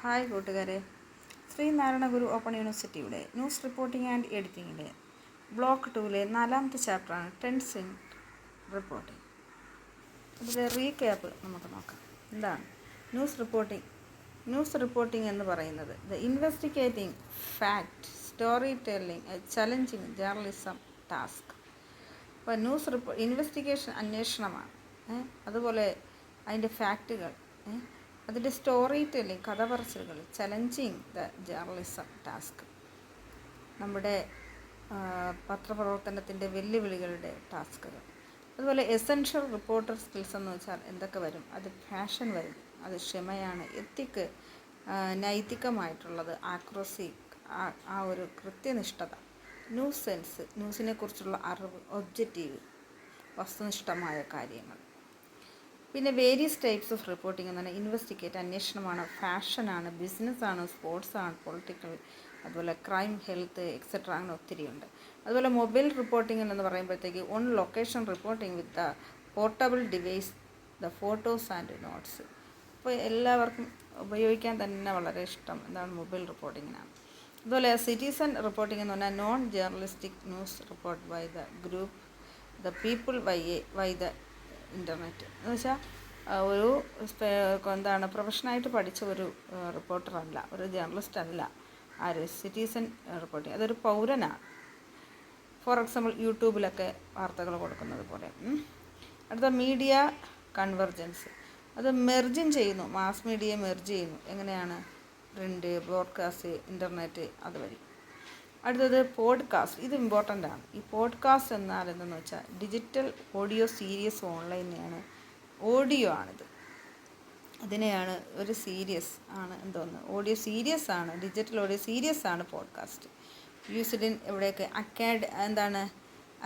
Hi കൂട്ടുകാരെ, Sreenarayana Guru open യൂണിവേഴ്സിറ്റിയുടെ news reporting and എഡിറ്റിങ്ങിലെ ബ്ലോക്ക് 2-ലെ 4ാമത്തെ ചാപ്റ്ററാണ് ട്രെൻഡ്സ് ഇൻ റിപ്പോർട്ടിംഗ്. ഇതിലെ റീക്യാപ്പ് നമുക്ക് നോക്കാം. എന്താണ് ന്യൂസ് റിപ്പോർട്ടിംഗ് എന്ന് പറയുന്നത്? The investigating fact, story telling, a challenging journalism task. അപ്പോൾ ഇൻവെസ്റ്റിഗേഷൻ അന്വേഷണമാണ്. അതുപോലെ അതിൻ്റെ ഫാക്റ്റുകൾ, അതിൻ്റെ സ്റ്റോറി ടെല്ലിംഗ് കഥ പറച്ചിലുകൾ, ചലഞ്ചിങ് ദ ജേർണലിസം ടാസ്ക്, നമ്മുടെ പത്രപ്രവർത്തനത്തിൻ്റെ വെല്ലുവിളികളുടെ ടാസ്കുകൾ. അതുപോലെ എസെൻഷ്യൽ റിപ്പോർട്ടർ സ്കിൽസ് എന്ന് വെച്ചാൽ എന്തൊക്കെ വരും? അത് ഫാഷൻ വരും, അത് ക്ഷമയാണ്, എത്തിക്ക് നൈതികമായിട്ടുള്ളത്, ആക്യുറസി ആ ഒരു കൃത്യനിഷ്ഠത, ന്യൂസ് സെൻസ് ന്യൂസിനെ കുറിച്ചുള്ള അറിവ്, ഒബ്ജക്റ്റീവ് വസ്തുനിഷ്ഠമായ കാര്യങ്ങൾ. പിന്നെ വേരിയസ് ടൈപ്സ് ഓഫ് റിപ്പോർട്ടിംഗ് എന്ന് പറഞ്ഞാൽ ഇൻവെസ്റ്റിഗേറ്റ് അന്വേഷണമാണ്, ഫാഷനാണ്, ബിസിനസ്സാണ്, സ്പോർട്സാണ്, പൊളിറ്റിക്കൽ, അതുപോലെ ക്രൈം, ഹെൽത്ത് എക്സെട്ര, അങ്ങനെ ഒത്തിരിയുണ്ട്. അതുപോലെ മൊബൈൽ റിപ്പോർട്ടിംഗ് എന്ന് പറയുമ്പോഴത്തേക്ക് on location reporting with the portable device, the photos and notes. അപ്പോൾ എല്ലാവർക്കും ഉപയോഗിക്കാൻ തന്നെ വളരെ ഇഷ്ടം എന്താണ്? മൊബൈൽ റിപ്പോർട്ടിങ്ങിനാണ്. അതുപോലെ സിറ്റിസൺ റിപ്പോർട്ടിംഗ് എന്ന് പറഞ്ഞാൽ non journalistic news report by the group, the people, by the internet. എന്ന് വെച്ചാൽ ഒരു പ്രൊഫഷനായിട്ട് പഠിച്ച ഒരു റിപ്പോർട്ടറല്ല, ഒരു ജേർണലിസ്റ്റ് അല്ല ആര് സിറ്റിസൺ റിപ്പോർട്ടിങ്. അതൊരു പൗരനാണ്. ഫോർ എക്സാമ്പിൾ യൂട്യൂബിലൊക്കെ വാർത്തകൾ കൊടുക്കുന്നത് പോലെ. അടുത്ത മീഡിയ കൺവെർജൻസ്, അത് മെർജിങ് ചെയ്യുന്നു, മാസ് മീഡിയയെ മെർജ് ചെയ്യുന്നു. എങ്ങനെയാണ്? പ്രിൻ്റ്, ബ്രോഡ്കാസ്റ്റ്, ഇൻ്റർനെറ്റ് അതുവഴി. അടുത്തത് പോഡ്കാസ്റ്റ്. ഇത് ഇമ്പോർട്ടൻ്റ് ആണ്. ഈ പോഡ്കാസ്റ്റ് എന്നാൽ എന്തെന്ന് വെച്ചാൽ ഡിജിറ്റൽ ഓഡിയോ സീരീസ് ഓൺലൈനെയാണ്, ഓഡിയോ ആണിത്. അതിനെയാണ് ഒരു സീരീസ് ആണ് എന്തോന്ന്, ഓഡിയോ സീരീസ് ആണ്, ഡിജിറ്റൽ ഓഡിയോ സീരീസ് ആണ് പോഡ്കാസ്റ്റ്. യൂസ്ഡ് ഇൻ എവിടെയൊക്കെ?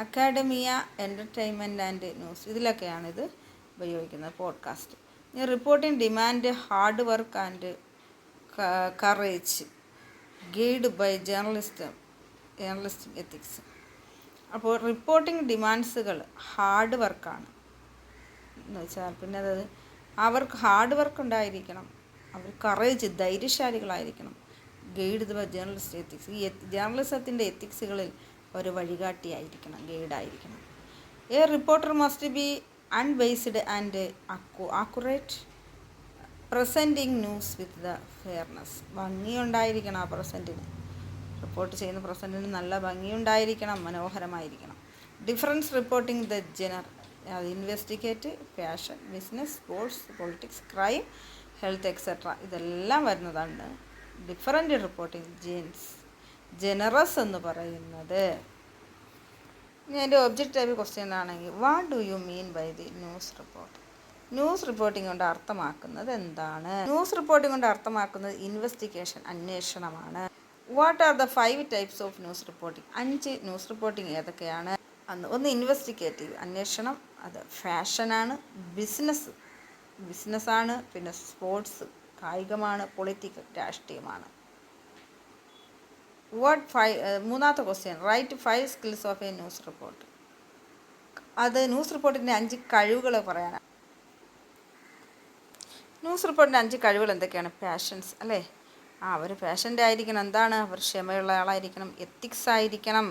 അക്കാഡമിയ, എൻ്റർടൈൻമെൻറ്റ് ആൻഡ് ന്യൂസ്, ഇതിലൊക്കെയാണ് ഇത് ഉപയോഗിക്കുന്നത് പോഡ്കാസ്റ്റ്. ഇനി reporting demand hard work and courage, guide by journalistic ethics. അപ്പോൾ റിപ്പോർട്ടിംഗ് ഡിമാൻഡ്സുകൾ ഹാർഡ് വർക്കാണ് എന്ന് വെച്ചാൽ, പിന്നെ അത് അവർക്ക് ഹാർഡ് വർക്ക് ഉണ്ടായിരിക്കണം, അവർ കറേജ് ധൈര്യശാലികളായിരിക്കണം, ഗൈഡ് ബൈ ജേർണലിസ്റ്റ് എത്തിക്സ്, ഈ ജേർണലിസത്തിൻ്റെ എത്തിക്സുകളിൽ ഒരു വഴികാട്ടിയായിരിക്കണം, ഗൈഡായിരിക്കണം. A reporter must be unbased and accurate, presenting news with the fairness. ഭംഗിയുണ്ടായിരിക്കണം ആ പ്രസൻറ്റിന്, റിപ്പോർട്ട് ചെയ്യുന്ന പ്രസൻറ്റിന് നല്ല ഭംഗിയുണ്ടായിരിക്കണം, മനോഹരമായിരിക്കണം. ഡിഫറൻസ് റിപ്പോർട്ടിംഗ് ദ ജനർ, അത് investigate, fashion, business, sports, politics, crime, health etcetera, ഇതെല്ലാം വരുന്നതാണ് ഡിഫറൻറ്റ് റിപ്പോർട്ടിംഗ്. ജനറസ് എന്ന് പറയുന്നത്. ഇനി എൻ്റെ ഒബ്ജക്റ്റീവ് ക്വസ്റ്റ്യൻ ആണെങ്കിൽ what do you mean by the news report? News reporting കൊണ്ട് അർത്ഥമാക്കുന്നത് എന്താണ്? ന്യൂസ് റിപ്പോർട്ടിംഗ് കൊണ്ട് അർത്ഥമാക്കുന്നത് ഇൻവെസ്റ്റിഗേഷൻ, അന്വേഷണമാണ്. What are the 5 types of news reporting? 5 news reporting ഏതൊക്കെയാണ്? ഒന്ന് ഇൻവെസ്റ്റിഗേറ്റീവ്, അന്വേഷണം, അത് ഫാഷനാണ്, ബിസിനസ്സാണ്, പിന്നെ സ്പോർട്സ് കായികമാണ്, പൊളിറ്റിക്കൽ രാഷ്ട്രീയമാണ്. മൂന്നാമത്തെ question, write 5 skills of a news report. അത് ന്യൂസ് റിപ്പോർട്ടിൻ്റെ 5 കഴിവുകൾ പറയാനാണ്. ന്യൂസ് റിപ്പോർട്ടിൻ്റെ 5 കഴിവുകൾ എന്തൊക്കെയാണ്? പാഷൻസ് അല്ലേ, അവർ പാഷൻ്റെ ആയിരിക്കണം. എന്താണ്? അവർ ക്ഷമയുള്ള ആളായിരിക്കണം, എത്തിക്സ് ആയിരിക്കണം,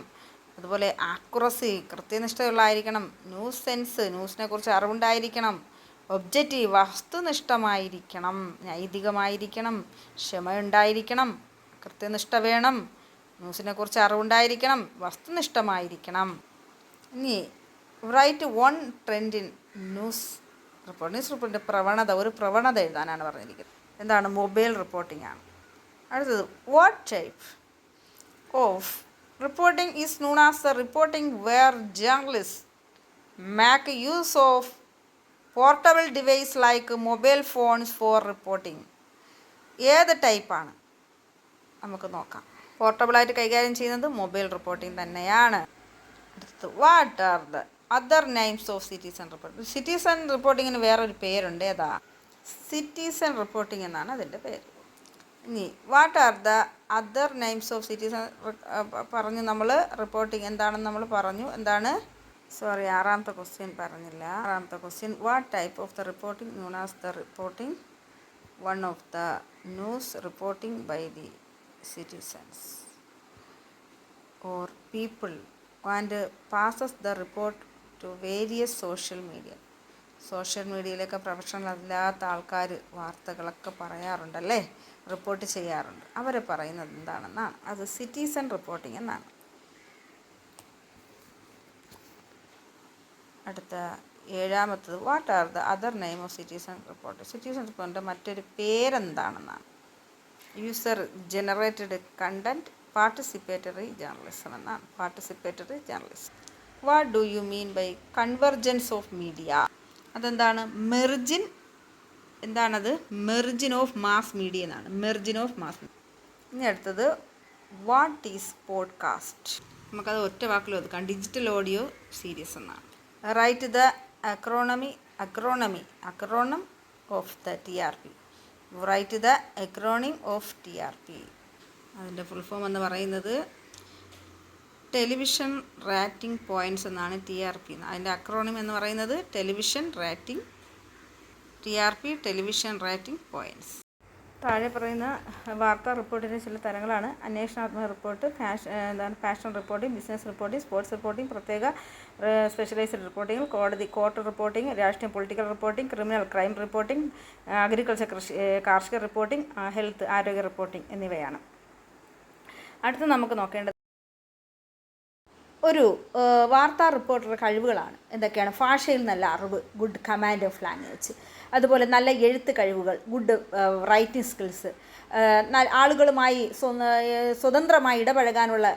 അതുപോലെ ആക്യുറസി കൃത്യനിഷ്ഠയുള്ളതായിരിക്കണം, ന്യൂസ് സെൻസ് ന്യൂസിനെ കുറിച്ച് അറിവുണ്ടായിരിക്കണം, ഒബ്ജക്റ്റീവ് വസ്തുനിഷ്ഠമായിരിക്കണം, നൈതികമായിരിക്കണം, ക്ഷമയുണ്ടായിരിക്കണം, കൃത്യനിഷ്ഠ വേണം, ന്യൂസിനെ കുറിച്ച് അറിവുണ്ടായിരിക്കണം, വസ്തുനിഷ്ഠമായിരിക്കണം. ഇനി write 1 trend in news report. News റിപ്പോർട്ടിൻ്റെ പ്രവണത, ഒരു പ്രവണത എഴുതാനാണ് പറഞ്ഞിരിക്കുന്നത്. എന്താണ്? മൊബൈൽ റിപ്പോർട്ടിംഗ് ആണ്. അടുത്തത് what type of reporting is known as the reporting where journalist make use of portable device like mobile phones for reporting. ഏത് ടൈപ്പാണ് നമുക്ക് നോക്കാം. പോർട്ടബിളായിട്ട് കൈകാര്യം ചെയ്യുന്നത് മൊബൈൽ റിപ്പോർട്ടിംഗ് തന്നെയാണ്. അടുത്തത് what are the other names of citizen reporting? Citizen റിപ്പോർട്ടിങ്ങിന് വേറൊരു പേരുണ്ട്. ഏതാ? സിറ്റിസൺ റിപ്പോർട്ടിംഗ് എന്നാണ് അതിൻ്റെ പേര്. ഇനി what are the other names of citizen പറഞ്ഞു നമ്മൾ. റിപ്പോർട്ടിംഗ് എന്താണെന്ന് നമ്മൾ പറഞ്ഞു. എന്താണ്? സോറി, 6ാമത്തെ ക്വസ്റ്റ്യൻ പറഞ്ഞില്ല. 6ാമത്തെ question, what type of the reporting known as the reporting one of the news reporting by the citizens or people and passes the report to various social media. Social മീഡിയയിലൊക്കെ professional അല്ലാത്ത ആൾക്കാർ വാർത്തകളൊക്കെ പറയാറുണ്ടല്ലേ, report ചെയ്യാറുണ്ട്. അവർ പറയുന്നത് എന്താണെന്നാണ് അത് citizen reporting എന്നാണ്. അടുത്ത ഏഴാമത്തത്, what are the other name of citizen report. Citizen റിപ്പോർട്ടിൻ്റെ മറ്റൊരു പേരെന്താണെന്നാണ്. User generated content, participatory journalism എന്നാണ്. Participatory journalism. What do you mean by convergence of media? അതെന്താണ്? മെർജിൻ, എന്താണത്? മെർജിൻ ഓഫ് മാസ് മീഡിയ എന്നാണ്. Merging of mass media. ഇനി അടുത്തത്, what is podcast? നമുക്കത് ഒറ്റ വാക്കിൽ ഒതുക്കാം, ഡിജിറ്റൽ ഓഡിയോ സീരീസ് എന്നാണ്. Write the acronym of the TRP. Write the acronym of TRP. അതിൻ്റെ ഫുൾ ഫോം എന്ന് പറയുന്നത് ടെലിവിഷൻ റേറ്റിംഗ് പോയിൻറ്റ്സ് എന്നാണ്. TRP അതിൻ്റെ അക്രോണിം എന്ന് പറയുന്നത് television rating, TRP television rating points. താഴെ പറയുന്ന വാർത്താ റിപ്പോർട്ടിൻ്റെ ചില തരങ്ങളാണ്. അന്വേഷണാത്മക report, fashion reporting, business reporting, sports reporting, പ്രത്യേക സ്പെഷ്യലൈസ്ഡ് റിപ്പോർട്ടിംഗ്, കോർട്ട് റിപ്പോർട്ടിംഗ്, രാഷ്ട്രീയ political reporting, criminal crime reporting, agriculture കാർഷിക റിപ്പോർട്ടിംഗ്, ഹെൽത്ത് ആരോഗ്യ റിപ്പോർട്ടിംഗ് എന്നിവയാണ്. അടുത്ത് നമുക്ക് നോക്കേണ്ടത് ഒരു വാർത്താ റിപ്പോർട്ടറുടെ കഴിവുകളാണ്. എന്തൊക്കെയാണ്? ഭാഷയിൽ നല്ല അറിവ്, ഗുഡ് കമാൻഡ് ഓഫ് ലാംഗ്വേജ്. അതുപോലെ നല്ല എഴുത്ത് കഴിവുകൾ, ഗുഡ് റൈറ്റിംഗ് സ്കിൽസ്. ആളുകളുമായി സ്വതന്ത്രമായി ഇടപഴകാനുള്ള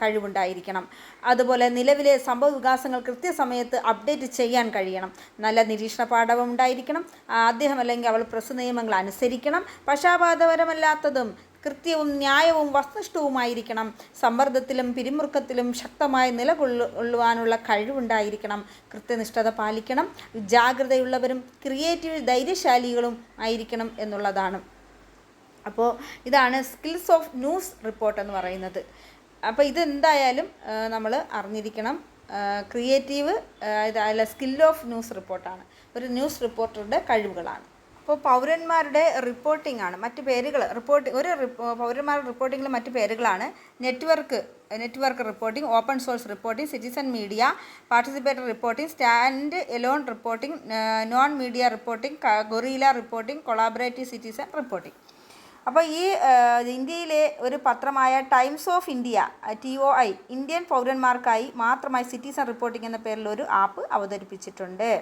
കഴിവുണ്ടായിരിക്കണം. അതുപോലെ നിലവിലെ സംഭവ വികാസങ്ങൾ കൃത്യസമയത്ത് അപ്ഡേറ്റ് ചെയ്യാൻ കഴിയണം. നല്ല നിരീക്ഷണ പാഠവും ഉണ്ടായിരിക്കണം. അദ്ദേഹം അല്ലെങ്കിൽ അവൾ പ്രസ് നിയമങ്ങൾ അനുസരിക്കണം. പക്ഷാപാതപരമല്ലാത്തതും കൃത്യവും ന്യായവും വസ്തുനിഷ്ഠവുമായിരിക്കണം. സമ്മർദ്ദത്തിലും പിരിമുറുക്കത്തിലും ശക്തമായി നിലകൊള്ളുവാനുള്ള കഴിവുണ്ടായിരിക്കണം. കൃത്യനിഷ്ഠത പാലിക്കണം. ജാഗ്രതയുള്ളവരും ക്രിയേറ്റീവ് ധൈര്യശാലികളും ആയിരിക്കണം എന്നുള്ളതാണ്. അപ്പോൾ ഇതാണ് സ്കിൽസ് ഓഫ് ന്യൂസ് റിപ്പോർട്ട് എന്ന് പറയുന്നത്. അപ്പോൾ ഇതെന്തായാലും നമ്മൾ അറിഞ്ഞിരിക്കണം. ക്രിയേറ്റീവ് അല്ല, സ്കിൽ ഓഫ് ന്യൂസ് റിപ്പോർട്ടാണ്. ഒരു ന്യൂസ് റിപ്പോർട്ടറുടെ കഴിവുകളാണ്. അപ്പോൾ പൗരന്മാരുടെ റിപ്പോർട്ടിംഗ് ആണ്. മറ്റ് പേരുകൾ പൗരന്മാരുടെ റിപ്പോർട്ടിങ്ങിൽ മറ്റ് പേരുകളാണ് network reporting, open source reporting, citizen media, participatory reporting, stand alone reporting, non media reporting, guerrilla reporting, collaborative citizen reporting. അപ്പോൾ ഈ ഇന്ത്യയിലെ ഒരു പത്രമായ Times of India TOI Indian പൗരന്മാർക്കായി മാത്രമായി സിറ്റിസൺ റിപ്പോർട്ടിംഗ് എന്ന പേരിൽ ഒരു ആപ്പ് അവതരിപ്പിച്ചിട്ടുണ്ട്.